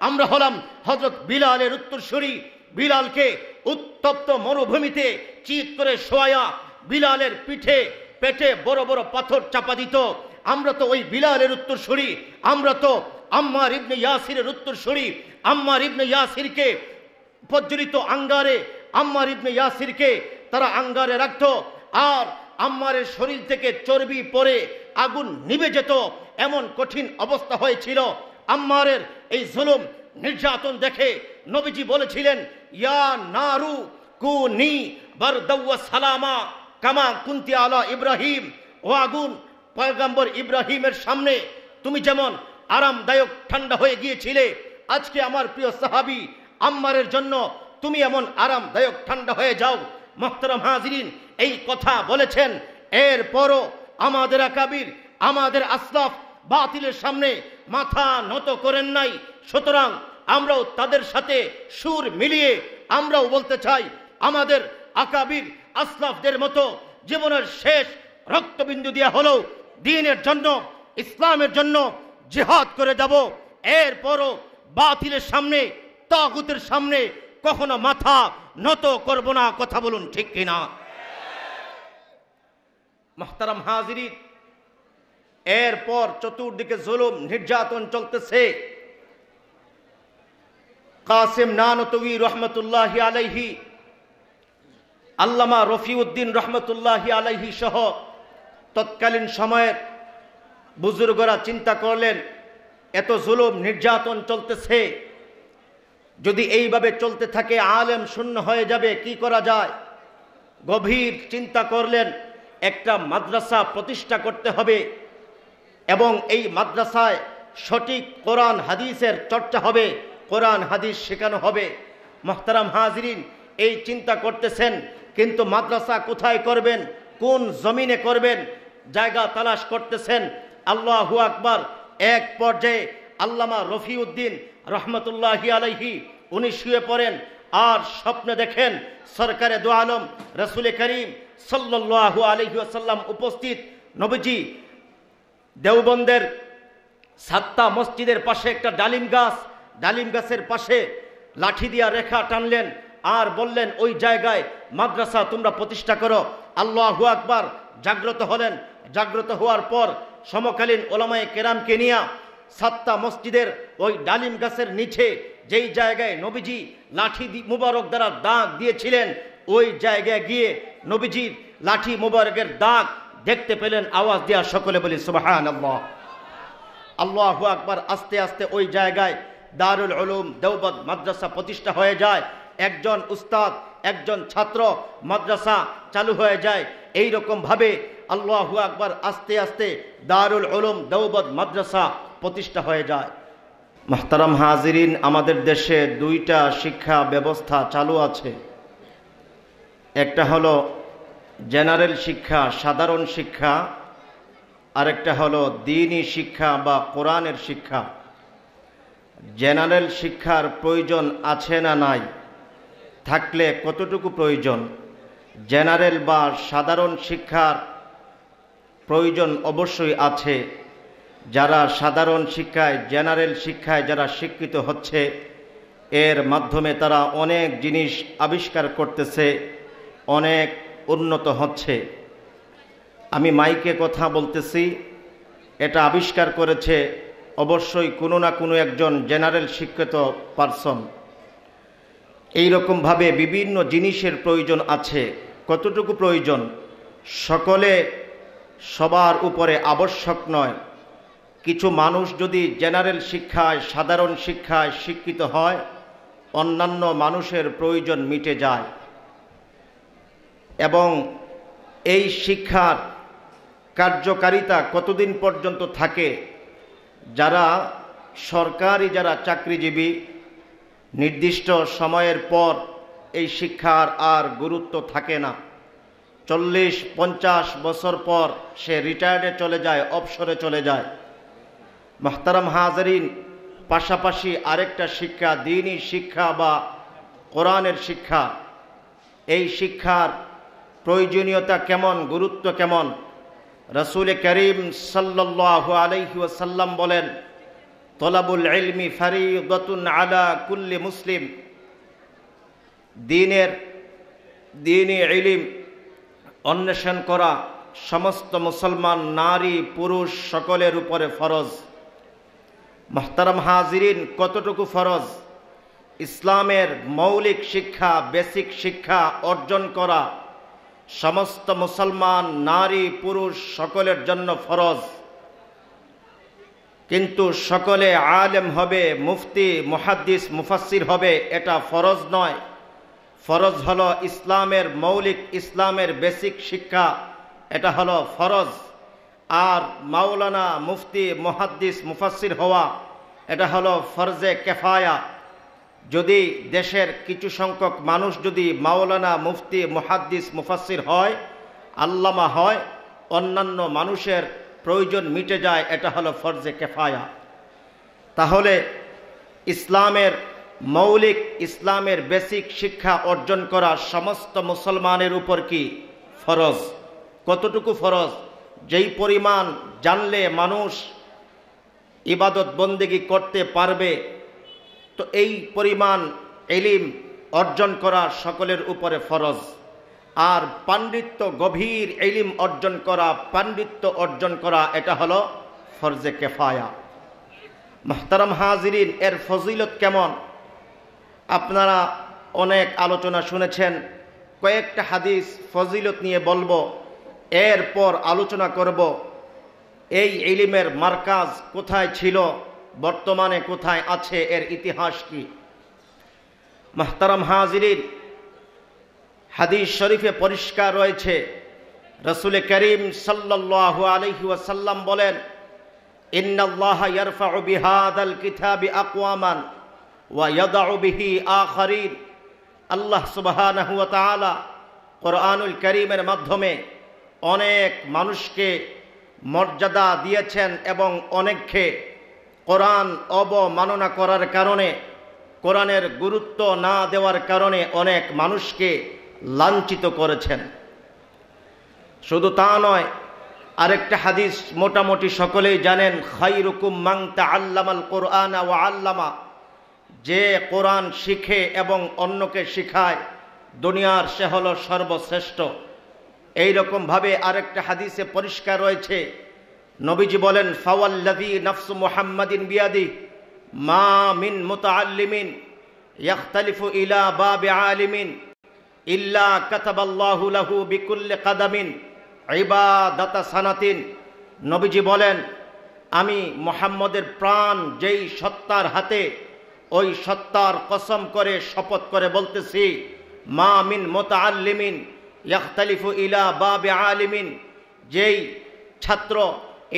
আমরা হলাম হযরত বিলালের উত্তরসূরি। বিলালকে উত্তপ্ত মরুভূমিতে চিৎ করে শোয়া, বিলালের পেটে বড় বড় পাথর চাপা দিত। আমরা তো ওই বিলালের উত্তরসূরি। আমরা তো আম্মার ইবনে ইয়াসিরের উত্তরসূরি। আম্মার ইবনে ইয়াসিরকে প্রজ্বলিত আঙ্গারে, আম্মার ইবনে ইয়াসিরকে তারা আঙ্গারে রাখত, আর আম্মারের শরীর থেকে চর্বি পড়ে আগুন নিভে যেত। এমন কঠিন অবস্থা হয়েছিল। আম্মারের এই জুলুম নির্যাতন দেখে নবীজি বলেছিলেন, ইয়া নারু কুনি বারদাও ওয়া সালামা কামা কুনতি আলা ইব্রাহিম। ও আগুন, পয়গম্বর ইব্রাহিমের সামনে তুমি যেমন আরামদায়ক ঠান্ডা হয়ে গিয়েছিলে, আজকে আমার প্রিয় সাহাবী আম্মারের জন্য তুমি এমন আরামদায়ক ঠান্ডা হয়ে যাও। মুহতারাম হাজিরিন, এই কথা বলেছেন। এরপরও আমাদের আকাবির, আমাদের আসলাফ বাতিলের সামনে মাথা নত করেন নাই। সুতরাং আমরাও তাদের সাথে সুর মিলিয়ে আমরাও বলতে চাই, আমাদের আকাবির আসলাফদের মতো জীবনের শেষ রক্তবিন্দু দেওয়া হলো দ্বীনের জন্য, ইসলামের জন্য জিহাদ করে যাব। এরপরও বাতিলের সামনে, তাগুতের সামনে কখনো মাথা নত করব না। কথা বলুন ঠিক কিনা? মুহতারাম হাজিরিন, এরপর চতুর্দিকে জুলুম নির্যাতন চলতেছে। কাসেম নানতবী রহমতুল্লাহি আলাইহি, আল্লামা রফিউদ্দিন রহমতুল্লাহি আলাইহি সহ তৎকালীন সময়ের বুজুর্গরা চিন্তা করলেন, এত জুলুম নির্যাতন চলতেছে, যদি এইভাবে চলতে থাকে আলেম শূন্য হয়ে যাবে, কি করা যায়? গভীর চিন্তা করলেন, একটা মাদ্রাসা প্রতিষ্ঠা করতে হবে এবং এই মাদ্রাসায় সঠিক কোরআন হাদিসের চর্চা হবে, কোরআন হাদিস শেখানো হবে। মুহতারাম হাজিরিন, এই চিন্তা করতেছেন, কিন্তু মাদ্রাসা কোথায় করবেন, কোন জমিনে করবেন, জায়গা তালাশ করতেছেন। আল্লাহু আকবার। এক পর্যায়ে আল্লামা রফিউদ্দিন রহমতুল্লাহি আলাইহি উনি শুয়ে পড়েন আর স্বপ্নে দেখেন সরকারে দু আলম রসুল করিম সাল্লাল্লাহু আলাইহি ওয়াসাল্লাম উপস্থিত। নবীজি দেওবন্দের সাত্তা মসজিদের পাশে একটা ডালিম গাছের পাশে লাঠি দিয়া রেখা টানলেন আর বললেন, ওই জায়গায় মাদ্রাসা তোমরা প্রতিষ্ঠা করো। আল্লাহু আকবার। জাগ্রত হলেন। জাগ্রত হওয়ার পর সমকালীন ওলামায়ে কেরামকে নিয়ে সাত্তা মসজিদের ওই ডালিম গাছের নিচে যেই জায়গায় নবীজি লাঠি মুবারক দ্বারা দাগ দিয়েছিলেন, ওই জায়গায় গিয়ে নবীজির লাঠি মুবারকের দাগ দেখতে পেলেন। আওয়াজ দেয়া সকলে বলি সুবহানাল্লাহ। আল্লাহু আকবার। আস্তে আস্তে ওই জায়গায় দারুল উলুম দেওবন্দ মাদ্রাসা প্রতিষ্ঠা হয়ে যায়। একজন উস্তাদ, একজন ছাত্র, মাদ্রাসা চালু হয়ে যায়। এই রকম ভাবে আল্লাহু আকবার আস্তে আস্তে দারুল উলুম দেওবন্দ মাদ্রাসা প্রতিষ্ঠা হয়ে যায়। মুহতারাম হাজিরিন, আমাদের দেশে দুইটা শিক্ষা ব্যবস্থা চালু আছে। একটা হলো জেনারেল শিক্ষা, সাধারণ শিক্ষা, আরেকটা হলো দ্বীনি শিক্ষা বা কোরআনের শিক্ষা। জেনারেল শিক্ষার প্রয়োজন আছে না নাই? থাকলে কতটুকু প্রয়োজন? জেনারেল বা সাধারণ শিক্ষার প্রয়োজন অবশ্যই আছে। যারা সাধারণ শিক্ষায়, জেনারেল শিক্ষায় যারা শিক্ষিত হচ্ছে, এর মাধ্যমে তারা অনেক জিনিস আবিষ্কার করতেছে, অনেক উন্নত হচ্ছে। আমি মাইকে কথা বলতেছি, এটা আবিষ্কার করেছে অবশ্যই কোনো না কোনো একজন জেনারেল শিক্ষিত পারসন। এইরকমভাবে বিভিন্ন জিনিসের প্রয়োজন আছে। কতটুকু প্রয়োজন? সকলে সবার উপরে আবশ্যক নয়। কিছু মানুষ যদি জেনারেল শিক্ষায়, সাধারণ শিক্ষায় শিক্ষিত হয়, অন্যান্য মানুষের প্রয়োজন মিটে যায়। এবং এই শিক্ষার কার্যকারিতা কতদিন পর্যন্ত থাকে? যারা সরকারি, যারা চাকরিজীবী, নির্দিষ্ট সময়ের পর এই শিক্ষার আর গুরুত্ব থাকে না। 40-50 বছর পর সে রিটায়ার্ডে চলে যায়, অবসরে চলে যায়। মুহতারাম হাজিরিন, পাশাপাশি আরেকটা শিক্ষা, দ্বীনি শিক্ষা বা কোরআনের শিক্ষা। এই শিক্ষার প্রয়োজনীয়তা কেমন, গুরুত্ব কেমন? রাসূল করিম সাল্লাল্লাহু আলাইহি ওয়াসাল্লাম বলেন, তলাবুল ইলমি ফারিদাতুন আলা কুল্লি মুসলিম। দ্বীনি ইলম অন্বেষণ করা সমস্ত মুসলমান নারী পুরুষ সকলের উপরে ফরজ। মুহতারাম হাজিরিন, কতটুকু ফরজ? ইসলামের মৌলিক শিক্ষা, বেসিক শিক্ষা অর্জন করা সমস্ত মুসলমান নারী পুরুষ সকলের জন্য ফরজ। কিন্তু সকলে আলেম হবে, মুফতি মুহাদ্দিস মুফাসসির হবে, এটা ফরজ নয়। ফরজ হলো ইসলামের মৌলিক, ইসলামের বেসিক শিক্ষা, এটা হলো ফরজ। আর মাওলানা মুফতি মুহাদ্দিস মুফাসসির হওয়া এটা হলো ফরজে কেফায়া। যদি দেশের কিছু সংখ্যক মানুষ যদি মাওলানা মুফতি মুহাদ্দিস মুফাসসির হয়, আল্লামা হয়, অন্যান্য মানুষের প্রয়োজন মিটে যায়, এটা হলো ফরজে কেফায়া। তাহলে ইসলামের মৌলিক, ইসলামের বেসিক শিক্ষা অর্জন করা সমস্ত মুসলমানের উপর কি ফরজ। কতটুকু ফরজ? যেই পরিমাণ জানলে মানুষ ইবাদত বন্দেগি করতে পারবে, তো এই পরিমাণ ইলম অর্জন করা সকলের উপরে ফরজ। আর পাণ্ডিত্য, গভীর ইলম অর্জন করা, পাণ্ডিত্য অর্জন করা এটা হলো ফরজে কেফায়া। মুহতারাম হাজিরিন, এর ফজিলত কেমন? আপনারা অনেক আলোচনা শুনেছেন, কয়েকটা হাদিস ফজিলত নিয়ে বলবো, এরপর আলোচনা করব এই ইলমের মারকাজ কোথায় ছিল, বর্তমানে কোথায় আছে, এর ইতিহাস কি। মুহতারাম হাজিরিন, হাদিস শরীফে পরিষ্কার রয়েছে, রাসূল করিম সাল্লাল্লাহু আলাইহি ওয়াসাল্লাম বলেন, ইন্নাল্লাহা ইয়ারফাউ বিহাদাল কিতাবি আকওয়ামান ওয়া ইয়াদউ বিহি আখারিন। আল্লাহ সুবহানাহু ওয়া তাআলা কোরআনুল কারীমের মাধ্যমে অনেক মানুষকে মর্যাদা দিয়েছেন এবং অনেককে কোরআন অবমাননা করার কারণে, কোরআনের গুরুত্ব না দেওয়ার কারণে অনেক মানুষকে লাঞ্ছিত করেছেন। শুধু তা নয়, আরেকটা হাদিস মোটামুটি সকলেই জানেন, খায়রুকুম মান তাআল্লামাল কুরআনা ওয়া আল্লামা। যে কোরআন শিখে এবং অন্যকে শিখায়, দুনিয়ার সে হলো সর্বশ্রেষ্ঠ। এইরকমভাবে আরেকটা হাদিসে পরিষ্কার রয়েছে, নবীজি বলেন, ফাওয়াল্লাযী নাফসু মুহাম্মাদিন বিয়াদি মা মিন মুতাআল্লিমিন ইয়াখতালিফু ইলা বাবি আলিমিন ইল্লা কাতাবাল্লাহু লাহু বিকুল্লি কাদামিন ইবাদাতা সানাতিন। নবীজি বলেন, আমি মুহাম্মদের প্রাণ যেই সত্তার হাতে, ওই সত্তার কসম করে শপথ করে বলতেছি, মা মিন মুতাআল্লিমিন ইয়াখতালিফু ইলা বাবি আলিমিন, যেই ছাত্র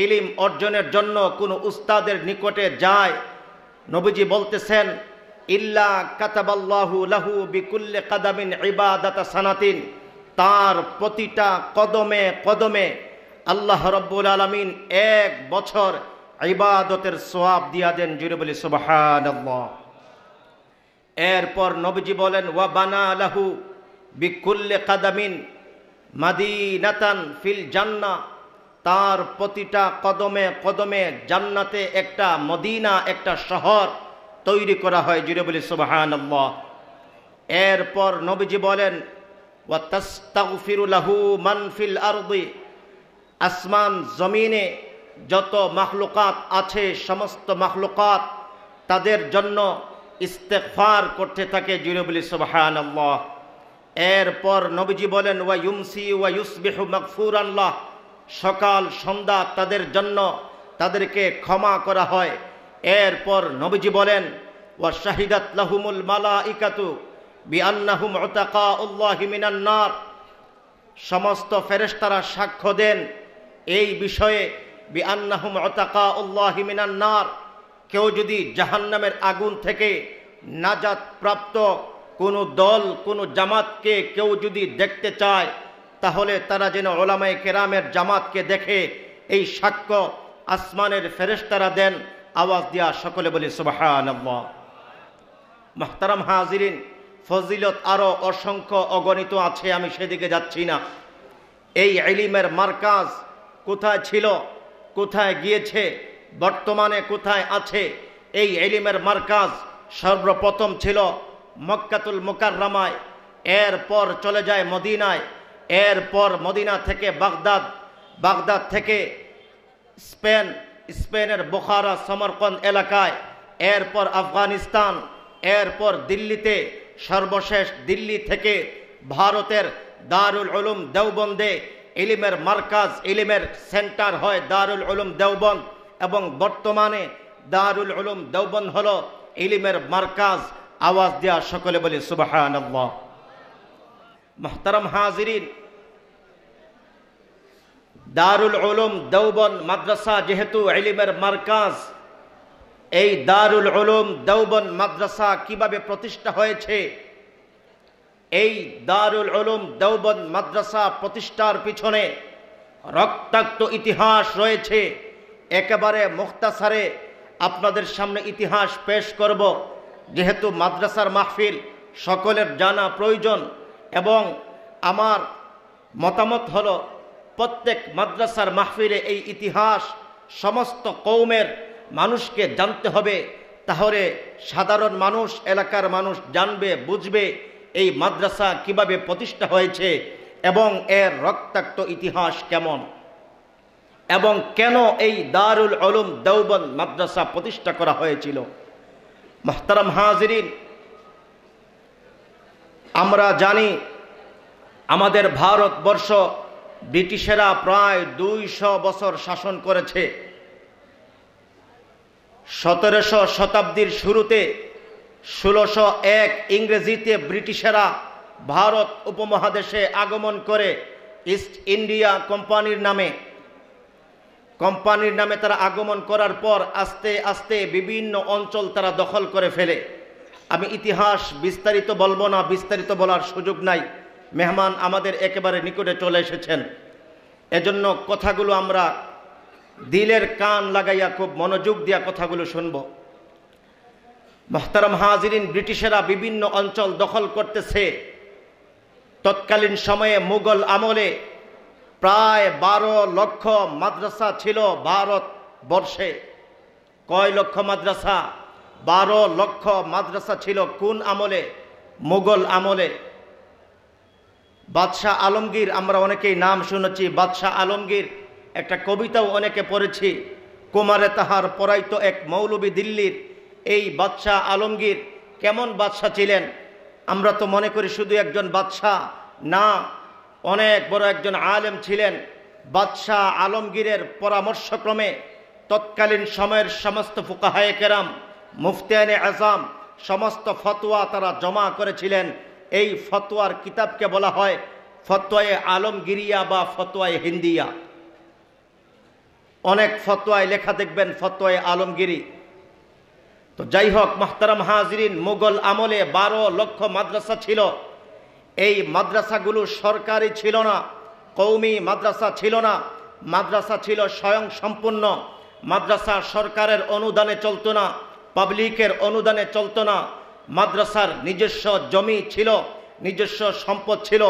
ইলম অর্জনের জন্য কোনো উস্তাদের নিকটে যায়, নবীজি বলতেছেন, ইল্লা কাতাবাল্লাহু লাহু বিকুল্লি কাদামিন ইবাদাতা সানাতিন, তার প্রতিটা কদমে কদমে আল্লাহ রাব্বুল আলামিন 1 বছর ইবাদতের সওয়াব দিয়া দেন। জুড়ে বলি সুবহানাল্লাহ। এরপর নবীজি বলেন, ওয়া বানা লাহু বিকুল্লি কাদামিন মাদিনাতান ফিল জান্নাহ, তার প্রতিটা কদমে কদমে জান্নাতে একটা মদিনা, একটা শহর তৈরি করা হয়। জুড়ে বলি সুবহানাল্লাহ। এরপর নবীজি বলেন, ওয়া তাস্তাগফিরু লাহু মান ফিল আরদি, আসমান জমিনে যত মাখলুকাত আছে, সমস্ত মাখলুকাত তাদের জন্য ইস্তেগফার করতে থাকে। জুড়ে বলি সুবহানাল্লাহ। এরপর নবীজি বলেন, ওয়া ইউমসি ওয়া ইউসবিহু মাগফুরান লাহ, সকাল সন্ধ্যা তাদের জন্য, তাদেরকে ক্ষমা করা হয়। এরপর নবীজি বলেন, ওয়া শাহিদাত লাহুমুল মালাইকাতু বিআন্নাহুম উতাকাউল্লাহি মিনান নার, সমস্ত ফেরেশতারা সাক্ষ্য দেন এই বিষয়ে, বিআন্নাহুম উতাকাউল্লাহি মিনান নার, কেউ যদি জাহান্নামের আগুন থেকে নাজাত প্রাপ্ত কোনো দল, কোনো জামাতকে কেউ যদি দেখতে চায়, তাহলে তারা যেন উলামায়ে কেরামের জামাতকে দেখে, এই সাক্ষ্য আসমানের ফেরেশতারা দেন। আওয়াজ দিয়া সকলে বলি সুবহানাল্লাহ। মুহতারাম হাজিরিন, ফজিলত আরো অসংখ্য অগণিত আছে, আমি সেদিকে যাচ্ছি না। এই ইলমের মারকাজ কোথায় ছিল, কোথায় গিয়েছে, বর্তমানে কোথায় আছে, এই ইলমের মার্কাজ সর্বপ্রথম ছিল মক্কাতুল মুকাররমায়, এরপর চলে যায় মদিনায়, এরপর মদিনা থেকে বাগদাদ, বাগদাদ থেকে স্পেন, স্পেনের বুখারা সমরকন্দ এলাকায়, এরপর আফগানিস্তান, এরপর দিল্লিতে, সর্বশেষ দিল্লি থেকে ভারতের দারুল উলুম দেওবন্দে ইলমের মার্কাজ, ইলমের সেন্টার হয় দারুল উলুম দেওবন্দ, এবং বর্তমানে দারুল উলুম দেওবন্দ হলো ইলমের মার্কাজ। আওয়াজ দেয়া সকলে বলি সুবহানাল্লাহ। মুহতারাম হাজিরিন, দারুল উলুম দেওবন্দ মাদ্রাসা যেহেতু ইলমের মার্কাজ, এই দারুল উলুম দেওবন্দ মাদ্রাসা কিভাবে প্রতিষ্ঠা হয়েছে? এই দারুল উলুম দেওবন্দ মাদ্রাসা প্রতিষ্ঠার পিছনে রক্তাক্ত ইতিহাস রয়েছে। একেবারে মুখতাসারে আপনাদের সামনে ইতিহাস পেশ করব, যেহেতু মাদ্রাসার মাহফিল সকলের জানা প্রয়োজন, এবং আমার মতামত হলো প্রত্যেক মাদ্রাসার মাহফিলে এই ইতিহাস সমস্ত কওমের মানুষকে জানতে হবে, তাহলে সাধারণ মানুষ, এলাকার মানুষ জানবে, বুঝবে এই মাদ্রাসা কিভাবে প্রতিষ্ঠা হয়েছে এবং এর রক্তাক্ত ইতিহাস কেমন, এবং কেন এই দারুল উলুম দেওবন্দ মাদ্রাসা প্রতিষ্ঠা করা হয়েছিল। মুহতারাম হাজিরিন, আমরা জানি আমাদের ভারতবর্ষ ব্রিটিশেরা প্রায় 200 বছর শাসন করেছে। 17শো শতাব্দীর শুরুতে 1601 ইংরেজিতে ব্রিটিশেরা ভারত উপমহাদেশে আগমন করে ইস্ট ইন্ডিয়া কোম্পানির নামে তারা আগমন করার পর আস্তে আস্তে বিভিন্ন অঞ্চল তারা দখল করে ফেলে। আমি ইতিহাস বিস্তারিত বলবো না, বিস্তারিত বলার সুযোগ নাই, মেহমান আমাদের একেবারে নিকটে চলে এসেছেন, এজন্য কথাগুলো আমরা দিলের কান লাগাইয়া খুব মনোযোগ দিয়া কথাগুলো শুনব। মুহতারাম হাজিরিন, ব্রিটিশেরা বিভিন্ন অঞ্চল দখল করতেছে। তৎকালীন সময়ে মুঘল আমলে প্রায় 12 লক্ষ মাদ্রাসা ছিল ভারতবর্ষে। কয় লক্ষ মাদ্রাসা? 12 লক্ষ মাদ্রাসা ছিল। কোন আমলে? মুঘল আমলে। বাদশাহ আলমগীর, আমরা অনেকেই নাম শুনেছি, বাদশাহ আলমগীর, একটা কবিতাও অনেকে পড়েছি, কুমারে তাহার পরাইতো এক মৌলবী দিল্লির। এই বাদশাহ আলমগীর কেমন বাদশাহ ছিলেন? আমরা তো মনে করি শুধু একজন বাদশাহ, না, অনেক বড় একজন আলেম ছিলেন। বাদশাহ আলমগীরের পরামর্শক্রমে তৎকালীন সময়ের সমস্ত ফুকাহায়ে কেরাম, মুফতিয়ানে আজম, সমস্ত ফতোয়া তারা জমা করেছিলেন। এই ফতোয়ার কিতাবকে বলা হয় ফতোয়ায়ে আলমগীরিয়া বা ফতোয়ায়ে হিন্দিয়া। অনেক ফতোয়ায় লেখা দেখবেন ফতোয়ায়ে আলমগীরি। তো যাই হোক মুহতারাম হাজিরিন, মুঘল আমলে 12 লক্ষ মাদ্রাসা ছিল। এই মাদ্রাসাগুলো সরকারি ছিল না, কওমি মাদ্রাসা ছিল না, মাদ্রাসা ছিল স্বয়ং সম্পূর্ণ। মাদ্রাসা সরকারের অনুদানে চলতো না, পাবলিকের অনুদানে চলতো না। মাদ্রাসার নিজস্ব জমি ছিল, নিজস্ব সম্পদ ছিল,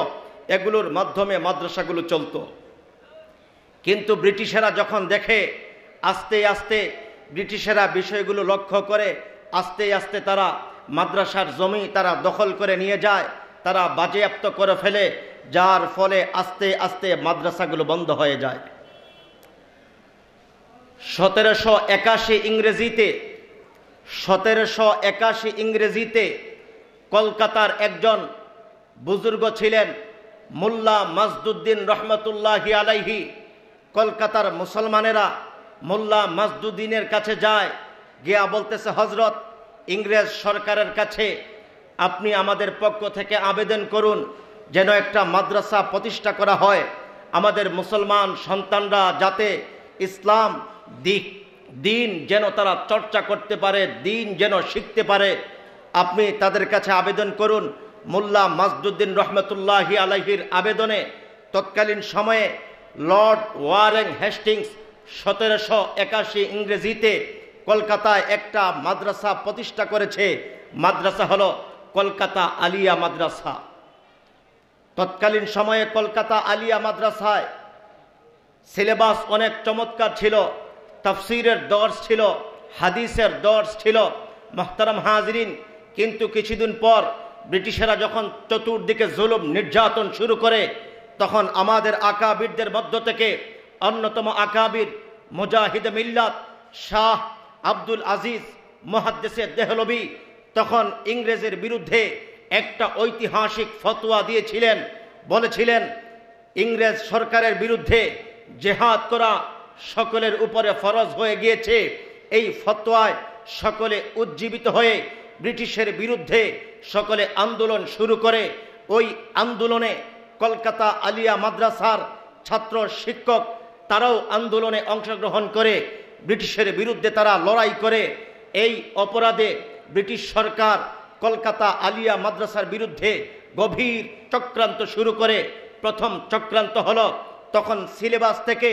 এগুলোর মাধ্যমে মাদ্রাসাগুলো চলতো। কিন্তু ব্রিটিশেরা যখন দেখে আস্তে আস্তে, ব্রিটিশেরা বিষয়গুলো লক্ষ্য করে আস্তে আস্তে তারা মাদ্রাসার জমি তারা দখল করে নিয়ে যায়, তারা বাজেয়াপ্ত করে ফেলে, যার ফলে আস্তে আস্তে মাদ্রাসাগুলো বন্ধ হয়ে যায়। 1781 ইংরেজিতে কলকাতার একজন বুজুর্গ ছিলেন মোল্লা মাজদুদ্দিন রহমতুল্লাহি আলাইহি। কলকাতার মুসলমানেরা মোল্লা মাজদুদ্দিনের কাছে যায়, গিয়া বলতেছে, হজরত, ইংরেজ সরকারের কাছে আপনি আমাদের পক্ষ থেকে আবেদন করুন যেন একটা মাদ্রাসা প্রতিষ্ঠা করা হয়, আমাদের মুসলমান সন্তানরা যাতে ইসলাম দিন যেন তারা চর্চা করতে পারে, দিন যেন শিখতে পারে, আপনি তাদের কাছে আবেদন করুন। মোল্লা মাজদুদ্দিন রহমতুল্লাহি আলাইহির আবেদনে তৎকালীন সময়ে লর্ড ওয়ারেন হেস্টিংস 1781 ইংরেজিতে কলকাতায় একটা মাদ্রাসা প্রতিষ্ঠা করেছে। মাদ্রাসা হলো কলকাতা আলিয়া মাদ্রাসা। তৎকালীন সময়ে কলকাতা আলিয়া মাদ্রাসায় সিলেবাস অনেক চমৎকার ছিল, তাফসিরের দর্স ছিল, হাদিসের দর্স ছিল। মুহতারাম হাজিরিন, কিন্তু কিছুদিন পর ব্রিটিশেরা যখন চতুর্দিকে জুলুম নির্যাতন শুরু করে, তখন আমাদের আকাবিরদের মধ্য থেকে অন্যতম আকাবির মুজাহিদ মিল্লাত শাহ আব্দুল আজিজ মুহাদ্দিসে দেহলভী তখন ইংরেজের বিরুদ্ধে একটা ঐতিহাসিক ফতোয়া দিয়েছিলেন। বলেছিলেন, ইংরেজ সরকারের বিরুদ্ধে জেহাদ করা সকলের উপরে ফরজ হয়ে গিয়েছে। এই ফতোয়ায় সকলে উজ্জীবিত হয়ে ব্রিটিশের বিরুদ্ধে সকলে আন্দোলন শুরু করে। ওই আন্দোলনে কলকাতা আলিয়া মাদ্রাসার ছাত্র শিক্ষক তারাও আন্দোলনে অংশগ্রহণ করে ব্রিটিশের বিরুদ্ধে তারা লড়াই করে। এই অপরাধে ব্রিটিশ সরকার কলকাতা আলিয়া মাদ্রাসার বিরুদ্ধে গভীর চক্রান্ত শুরু করে। প্রথম চক্রান্ত হলো, তখন সিলেবাস থেকে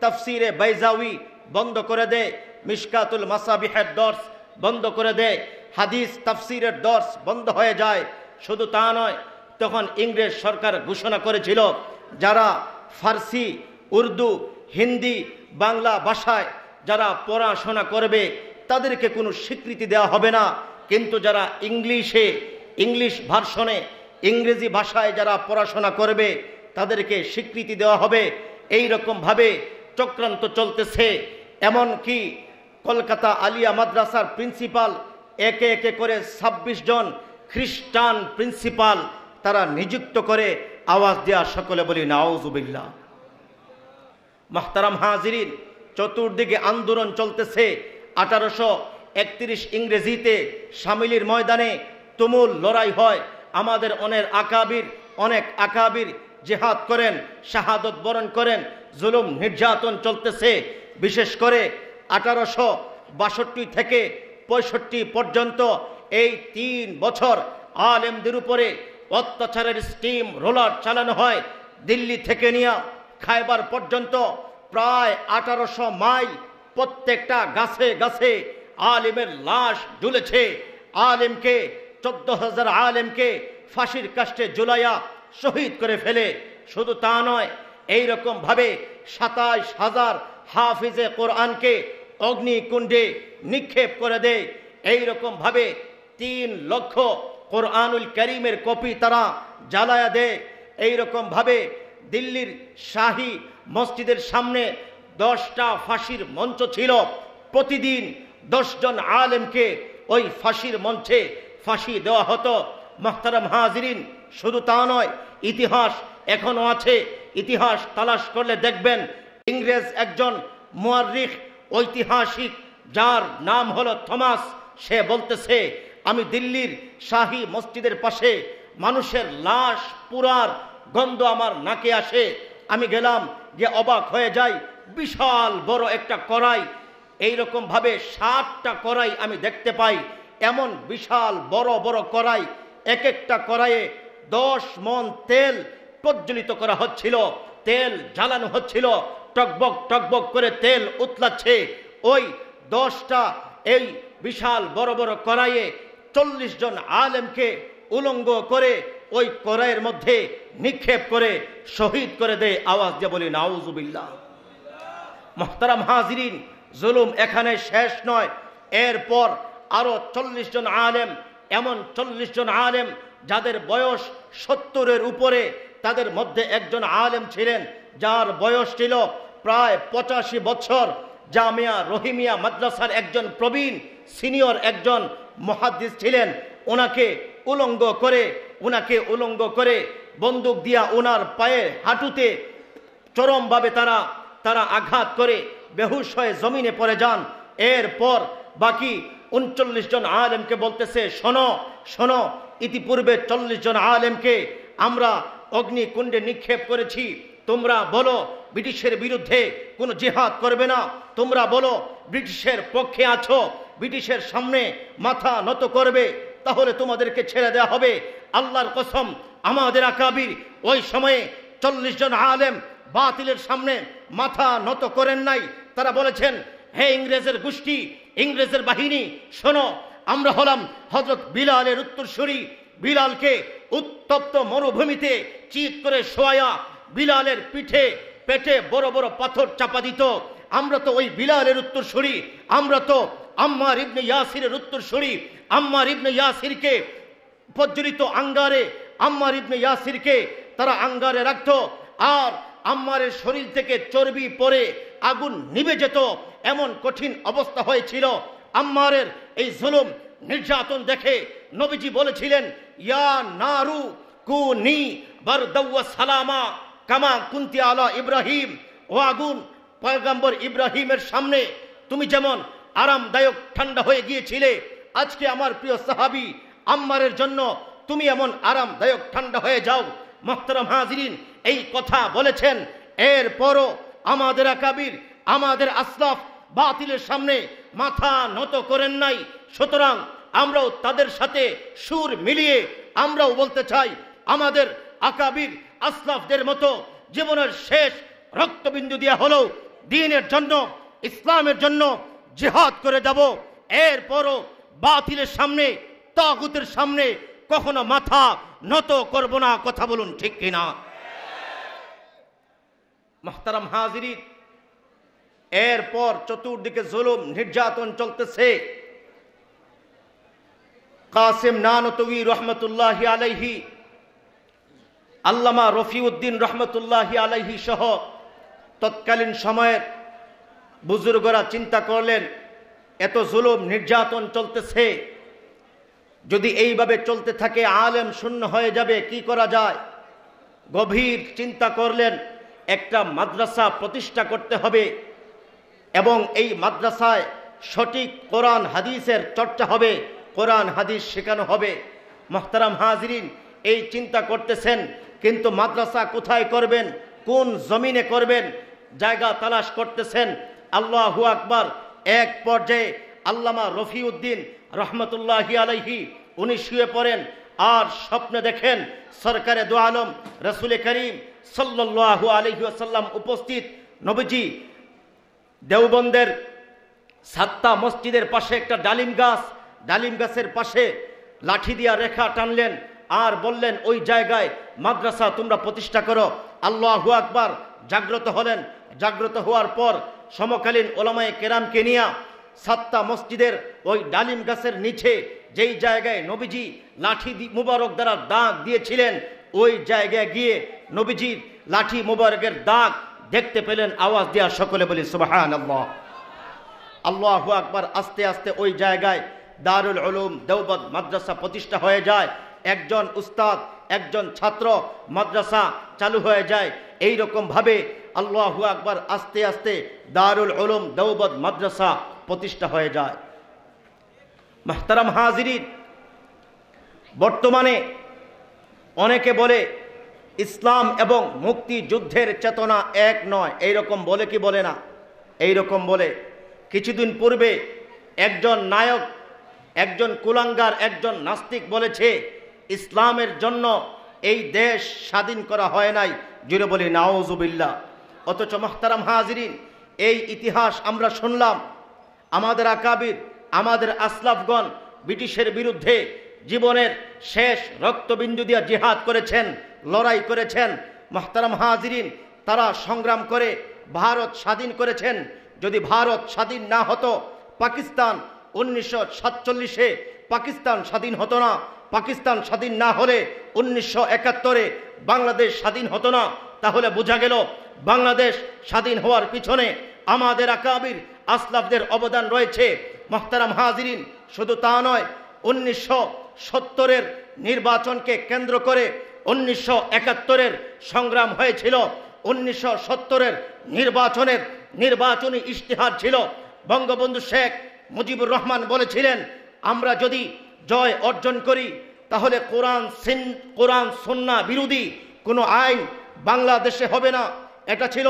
তাফসিরে বাইজাউই বন্ধ করে দেয়, মিশকাতুল মাসাবিহের দর্স বন্ধ করে দেয়, হাদিস তাফসিরের দর্স বন্ধ হয়ে যায়। শুধু তা নয়, তখন ইংরেজ সরকার ঘোষণা করেছিল যারা ফার্সি, উর্দু, হিন্দি, বাংলা ভাষায় যারা পড়াশোনা করবে তাদেরকে কোনো স্বীকৃতি দেওয়া হবে না, কিন্তু যারা ইংলিশ ভার্সনে ইংরেজি ভাষায় যারা পড়াশোনা করবে তাদেরকে স্বীকৃতি দেওয়া হবে। এই রকমভাবে চক্রান্ত চলতেছে। এমনকি কলকাতা আলিয়া মাদ্রাসার প্রিন্সিপাল একে একে করে 26 জন খ্রিস্টান প্রিন্সিপাল তারা নিযুক্ত করে। আওয়াজ দেয়া সকলে বলি নাউজুবিল্লাহ। মুহতারাম হাজিরিন, চতুর্দিকে আন্দোলন চলতেছে। 1831 ইংরেজিতে শামিলির ময়দানে তুমুল লড়াই হয়। আমাদের অনেক আকাবির জিহাদ করেন, শাহাদত বরণ করেন। জুলুম নির্যাতন চলতেছে। বিশেষ করে 1862 থেকে 65 পর্যন্ত এই 3 বছর আলেমদের উপরে অত্যাচারের স্টিম রোলার চালানো হয়। দিল্লি থেকে নিয়ে খায়বার পর্যন্ত প্রায় 1800 মাইল প্রত্যেকটা গাছে গাছে আলেমের লাশ ঝুলেছে। আলেমকে 14,000 আলেমকে ফাঁসির কাস্টে ঝুলাইয়া শহীদ করে ফেলে। শুধু তা নয়, এইরকম ভাবে 27,000 হাফিজে কোরআনকে অগ্নিকুণ্ডে নিক্ষেপ করে দেয়। এইরকম ভাবে 3 লক্ষ কোরআনুল করিমের কপি তারা জ্বালায়া দেয়। এইরকম ভাবে দিল্লির শাহী মসজিদের সামনে 10টা ফাঁসির মঞ্চ ছিল। প্রতিদিন 10 জন আলেমকে ওই ফাঁসির মঞ্চে ফাঁসি দেওয়া হতো। মুহতারাম হাজিরিন, শুধু তা নয়, ইতিহাস এখনো আছে। ইতিহাস তালাশ করলে দেখবেন ইংরেজ একজন মুয়াররিখ ঐতিহাসিক যার নাম হলো থমাস, সে বলতেছে, আমি দিল্লির শাহী মসজিদের পাশে মানুষের লাশ পুরার গন্ধ আমার নাকে আসে। আমি গেলাম, যে অবাক হয়ে যাই, বিশাল বড় একটা কড়াই, এইরকম ভাবে 7টা কড়াই আমি দেখতে পাই। এমন বিশাল বড় বড় কড়াই, এক একটা কড়াইয়ে 10 মণ তেল প্রজ্বলিত করা হচ্ছিল, তেল জ্বালানো হচ্ছিল, টকবক টকবক করে তেল উতলাচ্ছে। ওই 10টা এই বিশাল বড় বড় কড়াইয়ে 40 জন আলেমকে উলঙ্গ করে ওই কড়াইয়ের মধ্যে নিক্ষেপ করে শহীদ করে দেয়। আওয়াজ দিয়ে বলি নাউজুবিল্লাহ। মুহতারাম হাজিরিন, জুলুম এখানে শেষ নয়। এরপর আরো 40 জন আলেম, এমন 40 জন আলেম যাদের বয়স 70-এর উপরে, তাদের মধ্যে একজন আলেম ছিলেন যার বয়স ছিল প্রায় 85 বছর। জামিয়া রহিমিয়া মাদ্রাসার একজন প্রবীণ সিনিয়র একজন মুহাদ্দিস ছিলেন। ওনাকে উলঙ্গ করে বন্দুক দিয়া ওনার পায়ের হাঁটুতে চরমভাবে তারা আঘাত করে বেহুশ হয়ে জমিনে পড়ে যান। এরপর বাকি 39 জন আলেমকে বলতেছে, শোনো, ইতিপূর্বে 40 জন আলেমকে আমরা অগ্নিকুণ্ডে নিক্ষেপ করেছি। তোমরা বলো ব্রিটিশের বিরুদ্ধে কোনো জিহাদ করবে না, তোমরা বলো ব্রিটিশের পক্ষে আছো, ব্রিটিশের সামনে মাথা নত করবে, তাহলে তোমাদেরকে ছেড়ে দেওয়া হবে। আল্লাহর কসম, আমাদের আকাবির ওই সময়ে 40 জন আলেম বাতিলের সামনে মাথা নত করেন নাই। তারা বলেছেন, হে ইংরেজের গোষ্ঠী, ইংরেজের বাহিনী, শোনো, আমরা হলাম হযরত বিলালের উত্তরসূরি। বিলালকে উত্তপ্ত মরুভূমিতে চিৎ করে শোয়া বিলালের পেটে বড় বড় পাথর চাপা দিত। আমরা তো ওই বিলালের উত্তরসূরি, আমরা তো আম্মার ইবনে ইয়াসিরের উত্তরসূরি আম্মার ইবনে ইয়াসিরকে প্রজ্বলিত আঙ্গারে আম্মার ইবনে ইয়াসিরকে তারা আঙ্গারে রাখত, আর আম্মারের শরীর থেকে চর্বি পড়ে আগুন নিভে যেত। এমন কঠিন অবস্থা হয়েছিল। আম্মারের এই জুলুম নির্যাতন দেখে নবীজি বলেছিলেন, ইয়া নারু কুনি বারদাও ওয়া সালামা কামা কুনতি আলা ইব্রাহিম। ও আগুন, পয়গম্বর ইব্রাহিমের সামনে তুমি যেমন আরামদায়ক ঠান্ডা হয়ে গিয়েছিলে, আজকে আমার প্রিয় সাহাবী আম্মারের জন্য তুমি এমন আরামদায়ক ঠান্ডা হয়ে যাও। মুহতারাম হাজিরিন, এই কথা বলেছেন। এরপরও আমাদের আকাবির, আমাদের আসলাফ বাতিলের সামনে মাথা নত করেন নাই। সুতরাং আমরাও তাদের সাথে সুর মিলিয়ে আমরাও বলতে চাই, আমাদের আকাবির আসলাফদের মতো জীবনের শেষ রক্তবিন্দু দিয়া হলেও দ্বীনের জন্য, ইসলামের জন্য জিহাদ করে যাব। এরপরও বাতিলের সামনে, তাগুতের সামনে কখনো মাথা নত করব না। কথা বলুন ঠিক কিনা? মুহতারাম হাজিরিন, এরপর চতুর্দিকে জুলুম নির্যাতন চলতেছে। কাসেম নানতবী রহমতুল্লাহি আলাইহি, আল্লামা রফিউদ্দিন রহমতুল্লাহি আলাইহি সহ তৎকালীন সময়ের বুজুর্গরা চিন্তা করলেন, এত জুলুম নির্যাতন চলতেছে, যদি এইভাবে চলতে থাকে আলেম শূন্য হয়ে যাবে, কি করা যায়? গভীর চিন্তা করলেন, একটা মাদ্রাসা প্রতিষ্ঠা করতে হবে এবং এই মাদ্রাসায় সঠিক কোরআন হাদিসের চর্চা হবে, কোরআন হাদিস শেখানো হবে। মুহতারাম হাজিরিন, এই চিন্তা করতেছেন, কিন্তু মাদ্রাসা কোথায় করবেন, কোন জমিনে করবেন, জায়গা তালাশ করতেছেন। আল্লাহু আকবার। এক পর্যায়ে আল্লামা রফিউদ্দিন রহমতুল্লাহি আলাইহি উনি শুয়ে পড়েন আর স্বপ্নে দেখেন সরকারে দু আলম রসুল করিম সাল্লাল্লাহু আলাইহি ওয়াসাল্লাম উপস্থিত। নবীজি দেওবন্দের সাত্তা মসজিদের পাশে একটা ডালিম গাছের পাশে লাঠি দিয়া রেখা টানলেন আর বললেন, ওই জায়গায় মাদ্রাসা তোমরা প্রতিষ্ঠা করো। আল্লাহু আকবার। জাগ্রত হলেন। জাগ্রত হওয়ার পর সমকালীন ওলামায়ে কেরামকে নিয়ে সাত্তা মসজিদের ওই ডালিম গাছের নিচে যেই জায়গায় নবীজি লাঠি মুবারক দ্বারা দাগ দিয়েছিলেন, ওই জায়গায় গিয়ে নবীজির লাঠি মুবারকের দাগ দেখতে পেলেন। আওয়াজ দিয়া সকলে বলি সুবহানাল্লাহ। আল্লাহু আকবার। আস্তে আস্তে ওই জায়গায় দারুল উলুম দেওবন্দ মাদ্রাসা প্রতিষ্ঠা হয়ে যায়। একজন উস্তাদ, একজন ছাত্র, মাদ্রাসা চালু হয়ে যায়। এই রকম ভাবে আল্লাহু আকবার আস্তে আস্তে দারুল উলুম দেওবন্দ মাদ্রাসা প্রতিষ্ঠা হয়ে যায়। মুহতারাম হাজিরিন, বর্তমানে অনেকে বলে ইসলাম এবং মুক্তিযুদ্ধের চেতনা এক নয়, এইরকম বলে কি বলে না? এইরকম বলে। কিছুদিন পূর্বে একজন নায়ক, একজন কুলাঙ্গার, একজন নাস্তিক বলেছে ইসলামের জন্য এই দেশ স্বাধীন করা হয় নাই। জুড়ে বলি নাউজুবিল্লাহ। অথচ মুহতারাম হাজিরিন, এই ইতিহাস আমরা শুনলাম। আমাদের আকাবির, আমাদের আসলাফগণ ব্রিটিশের বিরুদ্ধে জীবনের শেষ রক্তবিন্দু দিয়ে জিহাদ করেছেন, লড়াই করেছেন। মুহতারাম হাজিরিন, তারা সংগ্রাম করে ভারত স্বাধীন করেছেন। যদি ভারত স্বাধীন না হতো, পাকিস্তান 1947-এ পাকিস্তান স্বাধীন হতো না। পাকিস্তান স্বাধীন না হলে 1971-এ বাংলাদেশ স্বাধীন হতো না। তাহলে বোঝা গেল বাংলাদেশ স্বাধীন হওয়ার পিছনে আমাদের আকাবির আসলাফদের অবদান রয়েছে। মুহতারাম হাজিরিন, শুধু তা নয়, 1970-এর নির্বাচনকে কেন্দ্র করে 1971-এর সংগ্রাম হয়েছিল। 1970-এর নির্বাচনের নির্বাচনী ইশতেহার ছিল। বঙ্গবন্ধু শেখ মুজিবুর রহমান বলেছিলেন, আমরা যদি জয় অর্জন করি তাহলে কোরআন সুন্নাহ বিরোধী কোনো আইন বাংলাদেশে হবে না। এটা ছিল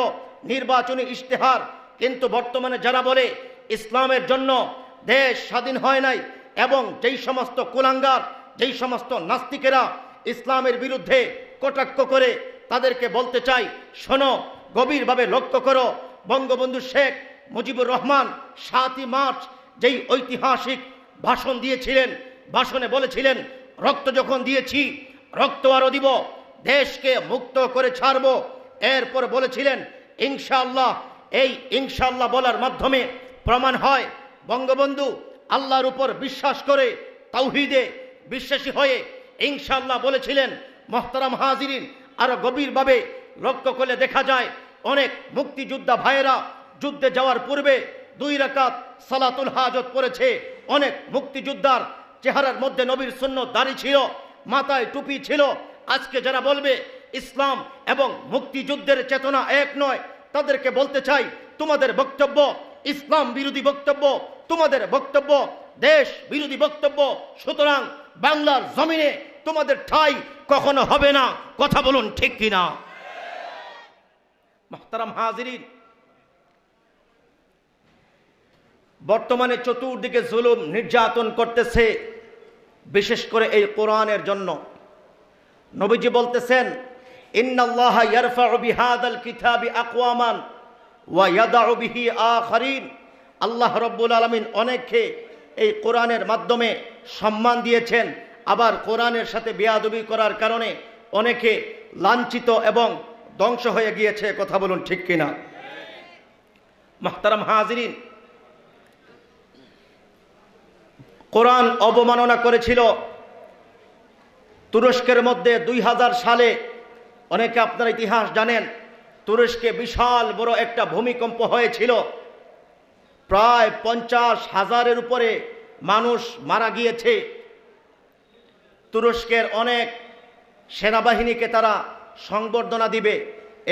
নির্বাচনী ইশতেহার। কিন্তু বর্তমানে যারা বলে ইসলামের জন্য দেশ স্বাধীন হয় নাই, এবং যেই সমস্ত কুলাঙ্গার, যেই সমস্ত নাস্তিকেরা ইসলামের বিরুদ্ধে কটাক্ষ করে, তাদেরকে বলতে চাই, শোনো, গভীরভাবে লক্ষ্য করো। বঙ্গবন্ধু শেখ মুজিবুর রহমান 7ই মার্চ যেই ঐতিহাসিক ভাষণ দিয়েছিলেন, ভাষণে বলেছিলেন, রক্ত যখন দিয়েছি রক্ত আরো দিব, দেশকে মুক্ত করে ছাড়ব। এরপর বলেছিলেন ইনশাআল্লাহ। এই ইনশাআল্লাহ বলার মাধ্যমে প্রমাণ হয় বঙ্গবন্ধু আল্লাহর উপর বিশ্বাস করে তাওহীদে বিশ্বাসী হয়ে ইনশাআল্লাহ বলেছিলেন। মুহতারাম হাজিরিন, আরো গভীরভাবে লক্ষ্য করলে দেখা যায় অনেক মুক্তিযোদ্ধা ভাইয়েরা যুদ্ধে যাওয়ার পূর্বে 2 রাকাত সালাতুল হাজত পড়েছে। অনেক মুক্তিযোদ্ধার চেহারার মধ্যে নবীর সুন্নত দাড়ি ছিল, মাথায় টুপি ছিল। আজকে যারা বলবে ইসলাম এবং মুক্তিযুদ্ধের চেতনা এক নয়, তাদেরকে বলতে চাই তোমাদের বক্তব্য ইসলাম বিরোধী বক্তব্য, তোমাদের বক্তব্য দেশ বিরোধী বক্তব্য। সুতরাং বাংলার জমিনে তোমাদের ঠাঁই কখনো হবে না। কথা বলুন ঠিক কিনা? মুহতারাম হাজিরিন, বর্তমানে চতুর্দিকে জুলুম নির্যাতন করতেছে, বিশেষ করে এই কোরআনের জন্য। নবীজি বলতেছেন, ইন্নাল্লাহা ইয়ারফাউ বিহাদাল কিতাবি আকওয়ামান ওয়া ইয়াদাউ বিহি আখারিন। আল্লাহ রাব্বুল আলামিন অনেককে এই কোরআনের মাধ্যমে সম্মান দিয়েছেন, আবার কোরআনের সাথে বেয়াদবি করার কারণে অনেকে লাঞ্ছিত এবং ধ্বংস হয়ে গিয়েছে। কথা বলুন ঠিক কিনা? মুহতারাম হাজিরিন, কোরআন অবমাননা করেছিল তুরস্কের মধ্যে 2000 সালে। অনেকে আপনারা ইতিহাস জানেন, তুরস্কে বিশাল বড় একটা ভূমিকম্প হয়েছিল। প্রায় 50,000-এর উপরে মানুষ মারা গিয়েছে। তুরস্কের অনেক সেনাবাহিনীকে তারা সংবর্ধনা দিবে।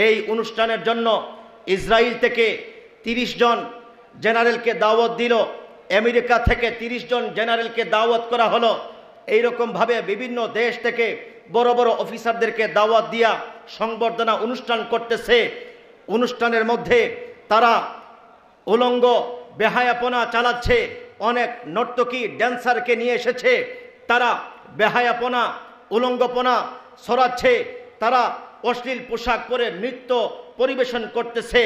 এই অনুষ্ঠানের জন্য ইসরায়েল থেকে 30 জন জেনারেলকে দাওয়াত দিল, আমেরিকা থেকে 30 জন জেনারেলকে দাওয়াত করা হলো। এইরকমভাবে বিভিন্ন দেশ থেকে বড় বড় অফিসারদেরকে দাওয়াত দিয়া সংবর্ধনা অনুষ্ঠান করতেছে। অনুষ্ঠানের মধ্যে তারা উলঙ্গ বেহায়াপনা চালাচ্ছে। অনেক নর্তকী ড্যান্সারকে নিয়ে এসেছে, তারা বেহায়াপনা উলঙ্গপনা ছড়াচ্ছে, তারা অশ্লীল পোশাক পরে নৃত্য পরিবেশন করতেছে।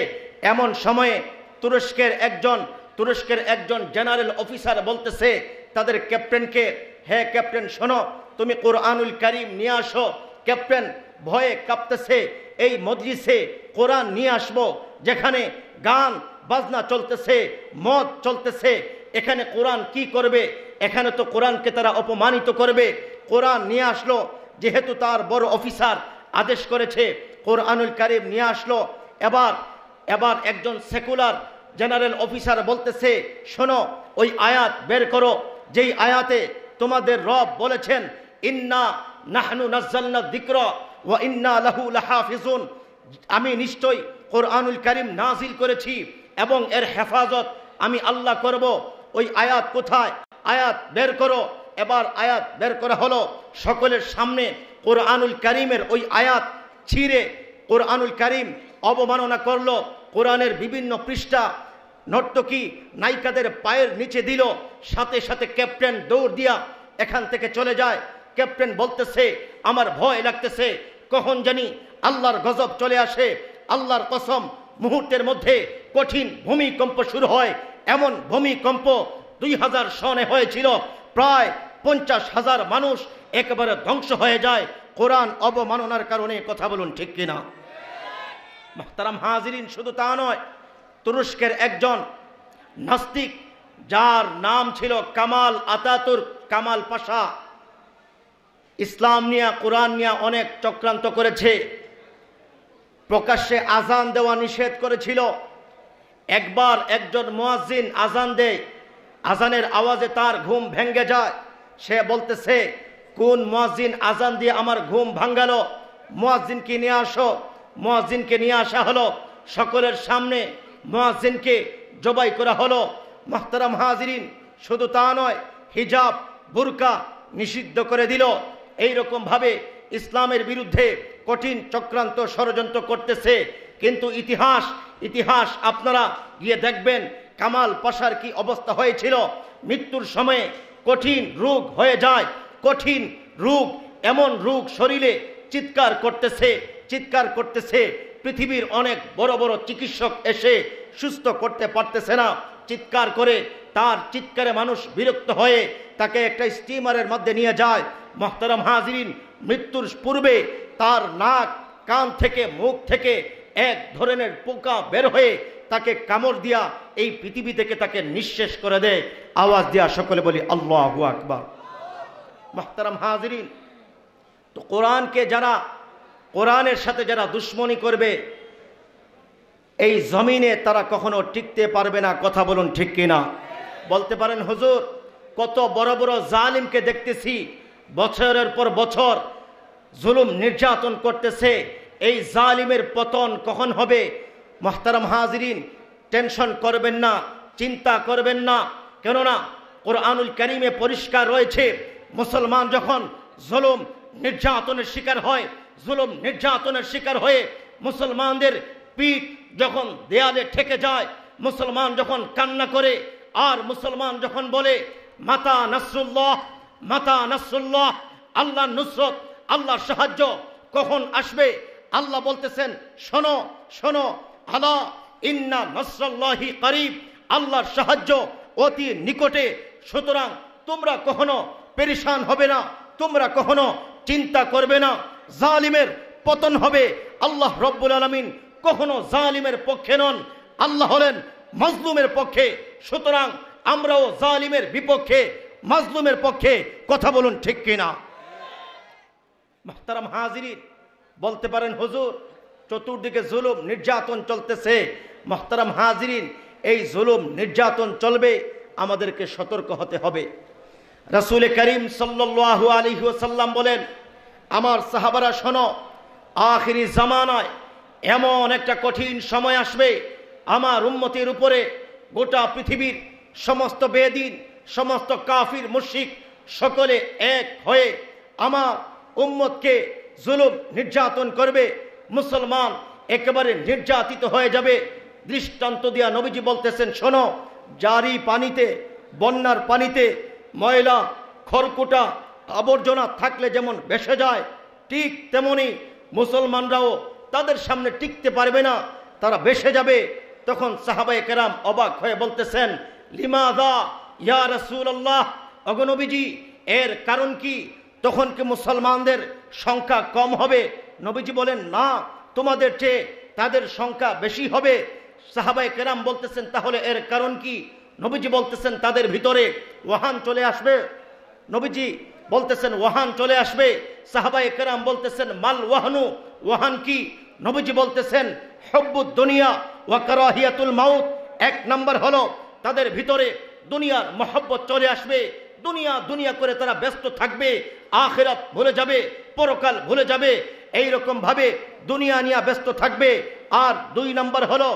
এমন সময়ে তুরস্কের একজন জেনারেল অফিসার বলতেছে তাদের ক্যাপ্টেনকে, হে ক্যাপ্টেন শোনো, তুমি কোরআনুল কারীম নিয়ে আসো। ক্যাপ্টেন ভয়ে কাঁপতেছে, এই মজলিসে কোরআন নিয়ে আসবো যেখানে গান বাজনা চলতেছে, মদ চলতেছে, এখানে কোরআন কি করবে? এখানে তো কোরআনকে তারা অপমানিত করবে। কোরআন নিয়ে আসলো, যেহেতু তার বড় অফিসার আদেশ করেছে, কোরআনুল কারীম নিয়ে আসলো। এবার একজন সেকুলার জেনারেল অফিসার বলতেছে, শোনো, ওই আয়াত বের করো যেই আয়াতে তোমাদের রব বলেছেন, ইন্না নাহনু নাজ্জালনা যিকরা ওয়া ইন্না লাহু লাহাফিজুন। আমি নিশ্চয়ই কোরআনুল কারীম নাজিল করেছি এবং এর হেফাজত আমি আল্লাহ করব। ওই আয়াত কোথায়? আয়াত বের করো। এবার আয়াত বের করা হলো। সকলের সামনে কোরআনুল কারীমের ওই আয়াত ছিঁড়ে কোরআনুল কারীম অবমাননা করলো। কোরআনের বিভিন্ন পৃষ্ঠা নর্তকী নায়িকাদের পায়ের নিচে দিল। সাথে সাথে ক্যাপ্টেন দৌড় দিয়া এখান থেকে চলে যায়। ক্যাপ্টেন বলতেছে, আমার ভয় লাগতেছে, কখন জানি আল্লাহর গজব চলে আসে। আল্লাহর কসম, মুহূর্তের মধ্যে কঠিন ভূমিকম্প শুরু হয়। এমন ভূমিকম্প 2000 সনে হয়েছিল, প্রায় 50,000 মানুষ একেবারে ধ্বংস হয়ে যায় কোরআন অবমাননার কারণে। কথা বলুন ঠিক কিনা? মুহতারাম হাজিরিন, শুধু তা নয়, তুরস্কের একজন নাস্তিক যার নাম ছিল কামাল আতাতুর্ক, কামাল পাশা, ইসলাম নিয়ে কোরআন নিয়ে অনেক চক্রান্ত করেছে। প্রকাশ্যে আজান দেওয়া নিষেধ করেছিল। একবার একজন মুয়াজ্জিন আজান দেয়, আজানের আওয়াজে তার ঘুম ভেঙে যায়। সে বলতেছে, কোন মুয়াজ্জিন আজান দিয়ে আমার ঘুম ভাঙালো? মুয়াজ্জিনকে নিয়ে আসো। মুয়াজ্জিনকে নিয়ে আসা হলো। সকলের সামনে মুয়াজ্জিনকে জবাই করা হলো। মুহতারাম হাজিরিন, শুধু তা নয়, হিজাব বুরকা নিষিদ্ধ করে দিল। এইরকম ভাবে ইসলামের বিরুদ্ধে কঠিন চক্রান্ত ষড়যন্ত্র করতেছে। কিন্তু ইতিহাস আপনারা গিয়ে দেখবেন কামাল পাশার কি অবস্থা হয়েছিল। মৃত্যুর সময়ে কঠিন রোগ হয়ে যায়। কঠিন রোগ, এমন রোগ শরীরে চিৎকার করতেছে। পৃথিবীর অনেক বড় বড় চিকিৎসক এসে সুস্থ করতে পারতেছে না। চিৎকার করে, তার চিৎকারে মানুষ বিরক্ত হয়ে তাকে একটা স্টিমারের মধ্যে নিয়ে যায়। মুহতারাম হাজিরিন, মৃত্যুর পূর্বে তার নাক, কান থেকে, মুখ থেকে এক ধরনের পোকা বের হয়ে তাকে কামড় দিয়া এই পৃথিবী থেকে তাকে নিঃশেষ করে দেয়। আওয়াজ দিয়া সকলে বলি আল্লাহু আকবার। মুহতারাম হাজিরিন, তো কোরআনকে যারা, কোরআনের সাথে যারা দুশ্মনী করবে এই জমিনে তারা কখনো টিকতে পারবে না। কথা বলুন ঠিক কিনা? বলতে পারেন হুজুর, কত বড় বড় জালিমকে দেখতেছি বছরের পর বছর জুলুম নির্যাতন করতেছে, এই জালিমের পতন কখন হবে? মুহতারাম হাজিরিন, টেনশন করবেন না, চিন্তা করবেন না, কেননা কোরআনুল কারীমে পরিষ্কার রয়েছে মুসলমান যখন জুলুম নির্যাতনের শিকার হয়, জুলুম নির্যাতনের শিকার হয়ে মুসলমানদের পিঠ যখন দেয়ালে ঠেকে যায়, মুসলমান যখন কান্না করে, আর মুসলমান যখন বলে মাতা নাসরুল্লাহ, মাতা নাসরুল্লাহ, আল্লাহর নুসরত, আল্লাহর সাহায্য কখন আসবে? আল্লাহ বলতেছেন শোনো শোনো, আলা ইন্না নাসরাল্লাহি করিব, আল্লাহর সাহায্য অতি নিকটে। সুতরাং তোমরা কখনো পেরেশান হবে না, তোমরা কখনো চিন্তা করবে না। জালিমের পতন হবে। আল্লাহ রব্বুল আলামিন কখনো জালিমের পক্ষে নন, আল্লাহ হলেন মাজলুমের পক্ষে। সুতরাং আমরাও জালিমের বিপক্ষে, মাজলুমের পক্ষে। কথা বলুন ঠিক কিনা? মুহতারাম হাজিরিন, বলতে পারেন হুজুর চতুর্দিকে জুলুম নির্যাতন চলতেছে। মুহতারাম হাজিরিন, এই জুলুম নির্যাতন চলবে, আমাদেরকে সতর্ক হতে হবে। রাসূল করিম সাল্লাল্লাহু আলাইহি ওয়াসাল্লাম বলেন, আমার সাহাবারা শোনো, আখিরি জামানায় এমন একটা কঠিন সময় আসবে, আমার উম্মতের উপরে গোটা পৃথিবীর সমস্ত বেদিন, সমস্ত কাফির মুশরিক সকলে এক হয়ে আমার উম্মতকে জুলুম নির্যাতন করবে। মুসলমান একেবারে নির্যাতিত হয়ে যাবে। দৃষ্টান্ত দিয়া নবীজি বলতেছেন শোনো, জারি পানিতে, বন্যার পানিতে ময়লা খড়কুটা আবর্জনা থাকলে যেমন ভেসে যায়, ঠিক তেমনি মুসলমানরাও তাদের সামনে টিকতে পারবে না, তারা ভেসে যাবে। তখন সাহাবায়ে কেরাম অবাক হয়ে বলতেছেন লিমাযা ইয়া রাসূলুল্লাহ, ওগো নবীজি এর কারণ কি? তখন কি মুসলমানদের সংখ্যা কম হবে? নবীজি বলেন না, তোমাদের চেয়ে তাদের সংখ্যা বেশি হবে। সাহাবায়ে কেরাম বলতেছেন তাহলে এর কারণ কি? নবীজি বলতেছেন তাদের ভিতরে ওয়াহান চলে আসবে। নবীজি বলতেছেন ওয়াহান চলে আসবে। সাহাবায়ে কেরাম বলতেছেন মাল ওয়াহনু, ওয়াহান কি? নবীজি বলতেছেন হুব্বুদ দুনিয়া ওয়া কারাহিয়াতুল মাউত। এক নাম্বার হলো তাদের ভিতরে দুনিয়ার মহব্বত চলে আসবে। দুনিয়া দুনিয়া করে তারা ব্যস্ত থাকবে, আখিরাত ভুলে যাবে, পরকাল ভুলে যাবে, এই রকম ভাবে দুনিয়া নিয়ে ব্যস্ত থাকবে। আর দুই নাম্বার হলো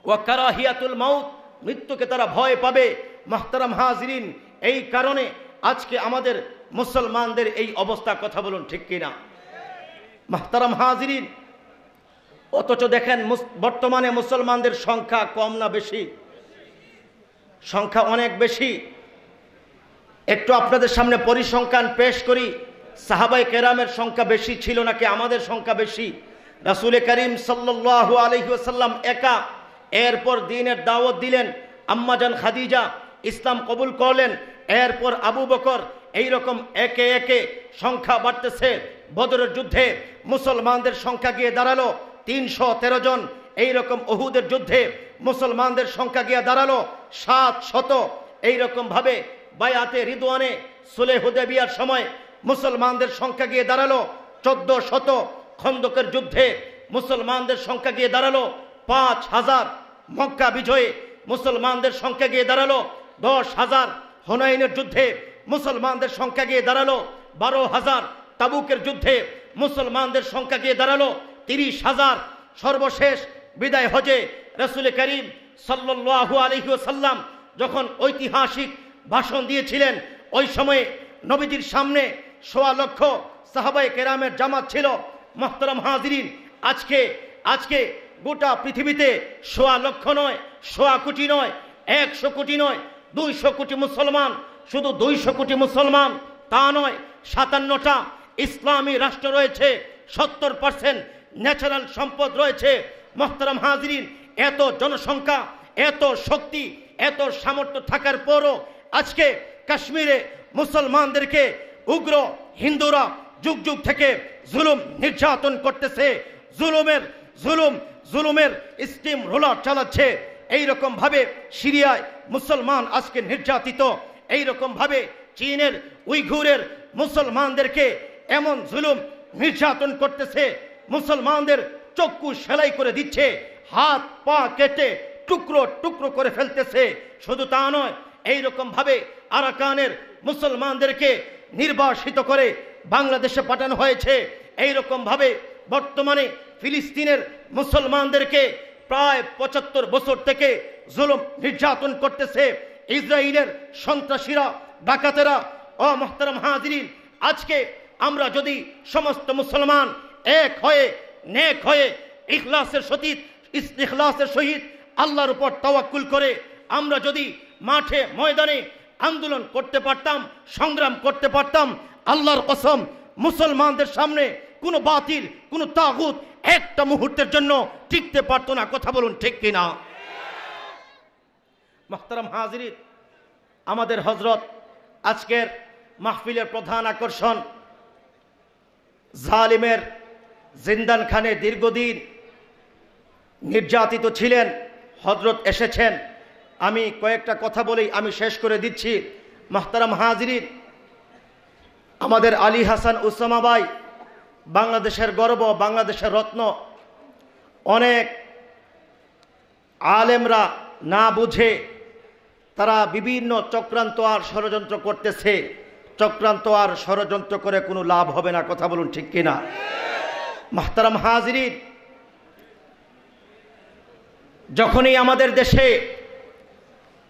ওয়া কারাহিয়াতুল মাউত, মৃত্যুকে তারা ভয় পাবে। মুহতারাম হাজিরিন, এই কারণে আজকে আমাদের মুসলমানদের এই অবস্থা। কথা বলুন ঠিক কিনা? মুহতারাম হাজিরিন, অথচ দেখেন বর্তমানে মুসলমানদের সংখ্যা কম না বেশি? সংখ্যা অনেক বেশি। একটু আপনাদের সামনে পরিসংখ্যান পেশ করি। সাহাবায়ে কেরামের সংখ্যা বেশি ছিল নাকি আমাদের সংখ্যা বেশি? রাসূল করিম সাল্লাল্লাহু আলাইহি ওয়াসাল্লাম একা, এরপর দ্বীনের দাওয়াত দিলেন, আম্মাজান খাদিজা ইসলাম কবুল করলেন, এরপর আবু বকর, এইরকম একে একে সংখ্যা বাড়তেছে। বদরের যুদ্ধে মুসলমানদের সংখ্যা গিয়ে দাঁড়ালো 313 জন। এইরকম উহুদের যুদ্ধে মুসলমানদের সংখ্যা গিয়ে দাঁড়ালো 700। এইরকম ভাবে বায়াতে রিদওয়ানে সুলহ হুদায়বিয়ার সময় মুসলমানদের সংখ্যা গিয়ে দাঁড়ালো 1400। খন্দকের যুদ্ধে মুসলমানদের সংখ্যা গিয়ে দাঁড়ালো 5000। মক্কা বিজয়ে মুসলমানদের সংখ্যা গিয়ে দাঁড়ালো 10,000। হুনাইনের যুদ্ধে মুসলমানদের সংখ্যা গিয়ে দাঁড়ালো 12,000। তাবুকের যুদ্ধে মুসলমানদের সংখ্যা গিয়ে দাঁড়ালো 30,000। সর্বশেষ বিদায় হজে রাসূল করিম সাল্লাল্লাহু আলাইহি ওয়াসাল্লাম যখন ঐতিহাসিক ভাষণ দিয়েছিলেন, ওই সময়ে নবীজির সামনে 1.25 লক্ষ সাহাবায়ে কেরামের জামাত ছিল। মুহতারাম হাজিরিন, আজকে গোটা পৃথিবীতে 1.25 লক্ষ নয়, 1.25 কোটি নয়, 100 কোটি নয়, 200 কোটি মুসলমান। শুধু 200 কোটি মুসলমান তা নয়, 57টা ইসলামী রাষ্ট্র রয়েছে, 70% ন্যাচারাল সম্পদ রয়েছে। মুহতারাম হাজিরিন, এত জনসংখ্যা, এত শক্তি, এত সামর্থ্য থাকার পরও আজকে কাশ্মীরে মুসলমানদেরকে উগ্র হিন্দুরা যুগ যুগ থেকে জুলুম নির্যাতন করতেছে। জুলুম জুলুমের স্টিম রোলার চালাচ্ছে। এইরকম ভাবে সিরিয়ায় মুসলমান আজকে নির্যাতিত, এইরকম ভাবে চীনের উইঘুরের মুসলমানদেরকে এমন জুলুম নির্যাতন করতেছে, মুসলমানদের চক্ষু সেলাই করে দিচ্ছে, হাত পা কেটে টুকরো টুকরো করে ফেলতেছে। শুধু তা নয়, এইরকম ভাবে আরাকানের মুসলমানদেরকে নির্বাসিত করে বাংলাদেশে পাঠানো হয়েছে। এইরকম ভাবে বর্তমানে ফিলিস্তিনের মুসলমানদেরকে প্রায় ৭৫ বছর থেকে জুলুম নির্যাতন করতেছে ইসরায়েলের সন্ত্রাসীরা, ডাকাতেরা। ও মুহতারাম হাজিরিন, আজকে আমরা যদি সমস্ত মুসলমান এক হয়ে নেক হয়ে ইখলাসের সহিত আল্লাহর উপর তাওয়াক্কুল করে আমরা যদি মাঠে ময়দানে আন্দোলন করতে পারতাম, সংগ্রাম করতে পারতাম, আল্লাহর কসম মুসলমানদের সামনে কোনো বাতিল, কোনো তাগুত একটা মুহূর্তের জন্য টিকতে পারতো না। কথা বলুন ঠিক কিনা? মুহতারাম হাজিরিন, আমাদের হযরত আজকের মাহফিলের প্রধান আকর্ষণ জালিমের জিন্দানখানে দীর্ঘদিন নির্যাতিত ছিলেন, হযরত এসেছেন। আমি কয়েকটা কথা বলেই আমি শেষ করে দিচ্ছি। মুহতারাম হাজিরিন, আমাদের আলী হাসান উসামা ভাই বাংলাদেশের গর্ব, বাংলাদেশের রত্ন। অনেক আলেমরা না বুঝে তারা বিভিন্ন চক্রান্ত আর ষড়যন্ত্র করতেছে। চক্রান্ত আর ষড়যন্ত্র করে কোনো লাভ হবে না। কথা বলুন ঠিক কিনা? মুহতারাম হাজিরিন, যখনই আমাদের দেশে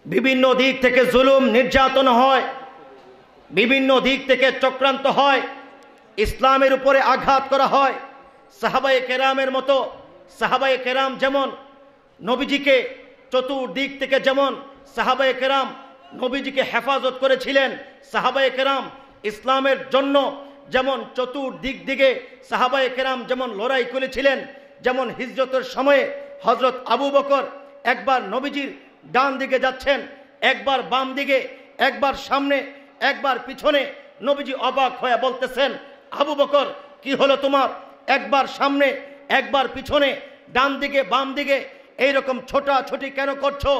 বিভিন্ন দিক থেকে জুলুম নির্যাতন হয়, বিভিন্ন দিক থেকে চক্রান্ত হয়, ইসলামের উপরে আঘাত করা হয়, সাহাবায়ে কেরামের মতো, সাহাবায়ে কেরাম যেমন নবীজিকে চতুর্দিক থেকে, যেমন সাহাবায়ে কেরাম নবীজিকে হেফাজত করেছিলেন, সাহাবায়ে কেরাম ইসলামের জন্য যেমন চতুর্দিক দিকে সাহাবায়ে কেরাম যেমন লড়াই করেছিলেন, যেমন হিজরতের সময়ে হযরত আবু বকর একবার নবীজির ডান দিকে যাচ্ছেন, একবার বাম দিকে, একবার সামনে, একবার পিছনে। নবীজি অবাক হয়ে বলতেছেন, আবু বকর কি হলো তোমার? একবার সামনে, একবার পিছনে, ডান দিকে বাম দিকে এইরকম ছোটাছুটি কেন করছো?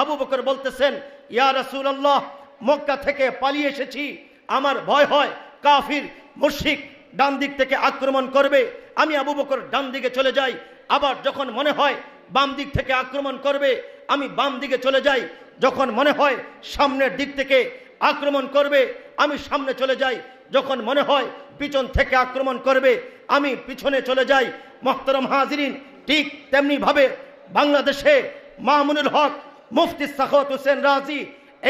আবু বকর বলতেছেন, ইয়া রাসূলুল্লাহ, মক্কা থেকে পালিয়ে এসেছি, আমার ভয় হয় কাফির মুশরিক ডান দিক থেকে আক্রমণ করবে। আমি আবু বকর ডান দিকে চলে যাই। আবার যখন মনে হয় বাম দিক থেকে আক্রমণ করবে, আমি বাম দিকে চলে যাই। যখন মনে হয় সামনের দিক থেকে আক্রমণ করবে, আমি সামনে চলে যাই। যখন মনে হয় পিছন থেকে আক্রমণ করবে, আমি পিছনে চলে যাই। মুহতারাম হাজিরিন, ঠিক তেমনি ভাবে বাংলাদেশে মামুনুল হক, মুফতি সাখাওয়াত হোসেন রাজি,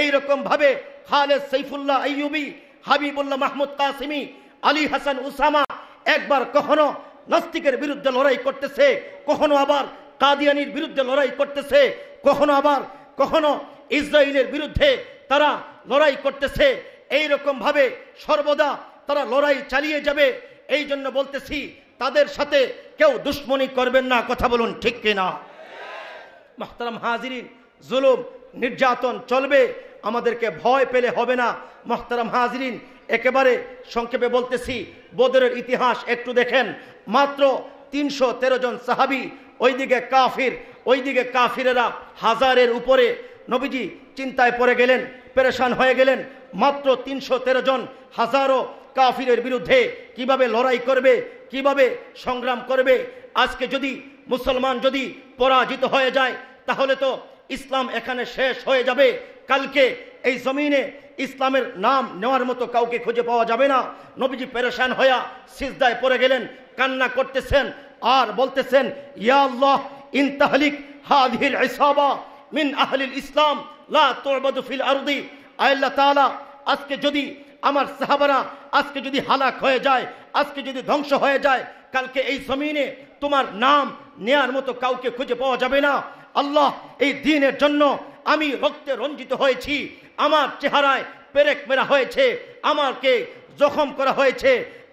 এইরকম ভাবে খালেদ সাইফুল্লাহ আইয়ুবী, হাবিবুল্লাহ মাহমুদ কাসিমি, আলী হাসান উসামা একবার কখনো নাস্তিকের বিরুদ্ধে লড়াই করতেছে, কখনো আবার কাদিয়ানির বিরুদ্ধে লড়াই করতেছে, কখনো ইসরায়েলের বিরুদ্ধে তারা লড়াই করতেছে। এইরকম ভাবে সর্বদা তারা লড়াই চালিয়ে যাবে। এই জন্য বলতেছি, তাদের সাথে কেউ দুশ্মনী করবেন না। কথা বলুন ঠিক কিনা? মুহতারাম হাজিরিন, জুলুম নির্যাতন চলবে, আমাদেরকে ভয় পেলে হবে না। মুহতারাম হাজিরিন, একেবারে সংক্ষেপে বলতেছি, বদরের ইতিহাস একটু দেখেন। মাত্র ৩১৩ জন সাহাবী, ওইদিকে কাফির, ওইদিকে কাফিরেরা হাজারের উপরে। নবীজি চিন্তায় পড়ে গেলেন, পেরেশান হয়ে গেলেন। মাত্র ৩১৩ জন, হাজারো কাফিরের বিরুদ্ধে কিভাবে লড়াই করবে, কিভাবে সংগ্রাম করবে? আজকে যদি মুসলমান যদি পরাজিত হয়ে যায়, তাহলে তো ইসলাম এখানে শেষ হয়ে যাবে। কালকে এই জমিনে ইসলামের নাম নেওয়ার মতো কাউকে খুঁজে পাওয়া যাবে না। নবীজি পেরেশান হয়ে সিজদায় পড়ে গেলেন, কান্না করতেছেন আর বলতেছেন, ইয়া আল্লাহ, ইন তাহলিক হাযিহিল ইসাবা মিন আহলিল ইসলাম লা তু'বাদু ফিল আরদি। আল্লাহ তাআলা, আজকে যদি আমার সাহাবারা আজকে যদি হালাক হয়ে যায়, আজকে যদি ধ্বংস হয়ে যায়, কালকে এই জমিনে তোমার নাম নেয়ার মতো কাউকে খুঁজে পাওয়া যাবে না। আল্লাহ, এই দ্বীনের জন্য আমি রক্তে রঞ্জিত হয়েছি, আমার চেহারায় পেরেক মেরা হয়েছে, আমাকে জখম করা হয়েছে,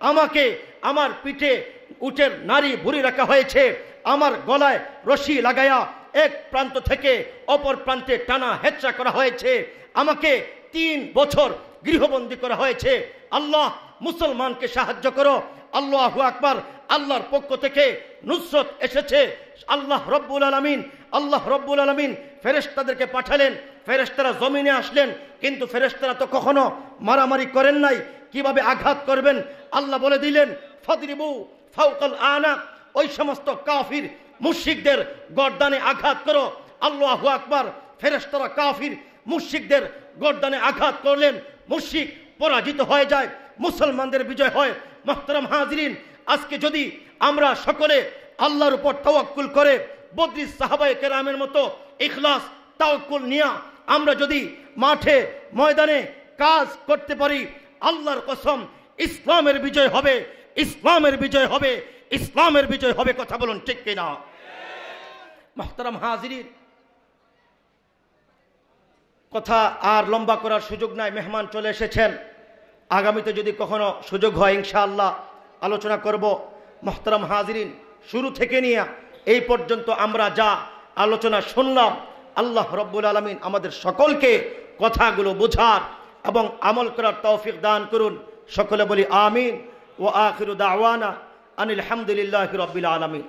আমাকে আমার পিঠে উটের নারী ভুরি রাখা হয়েছে, আমার গলায় রশি লাগায়া এক প্রান্ত থেকে অপর প্রান্তে টানা হেঁচড়া করা হয়েছে, আমাকে ৩ বছর গৃহবন্দী করা হয়েছে। আল্লাহ, মুসলমানকে সাহায্য করো। আল্লাহু আকবার। আল্লাহর পক্ষ থেকে নুসরত এসেছে, আল্লাহ রব্বুল আলামিন ফেরেশতাদেরকে পাঠালেন, ফেরেশতারা জমিনে আসলেন, কিন্তু ফেরেশতারা তো কখনো মারামারি করেন নাই। কিভাবে আঘাত করবেন আল্লাহ বলে দিলেন, ফাদরিবু ফাওকাল আনাক, ওই সমস্ত কাফির মুশরিকদের গর্দানে আঘাত করো। আল্লাহু আকবার। ফেরেশতারা কাফির মুশরিকদের গর্দানে আঘাত করলেন, মুশরিক পরাজিত হয়ে যায়, মুসলমানদের বিজয় হয়। মুহতারাম হাজিরিন, আজকে যদি আমরা সকলে আল্লাহর উপর তাওয়াক্কুল করে বদরি সাহাবায়ে কেরামের মতো ইখলাস তাওয়াক্কুল নিয়ে আমরা যদি মাঠে ময়দানে কাজ করতে পারি, আল্লাহর কসম ইসলামের বিজয় হবে, ইসলামের বিজয় হবে, ইসলামের বিজয় হবে। কথা বলুন ঠিক কিনা? মুহতারাম হাজিরিন, কথা আর লম্বা করার সুযোগ নাই, মেহমান চলে এসেছেন। আগামীতে যদি কখনো সুযোগ হয় ইনশাআল্লাহ আলোচনা করব। মুহতারাম হাজিরিন, শুরু থেকে নিয়ে এই পর্যন্ত আমরা যা আলোচনা শুনলাম, আল্লাহ রব্বুল আলামিন আমাদের সকলকে কথাগুলো বোঝার এবং আমল করার তৌফিক দান করুন। সকলে বলি আমিন। ওয়া আখিরু দাওয়ানা আনিল হামদুলিল্লাহি রাব্বিল আলামিন।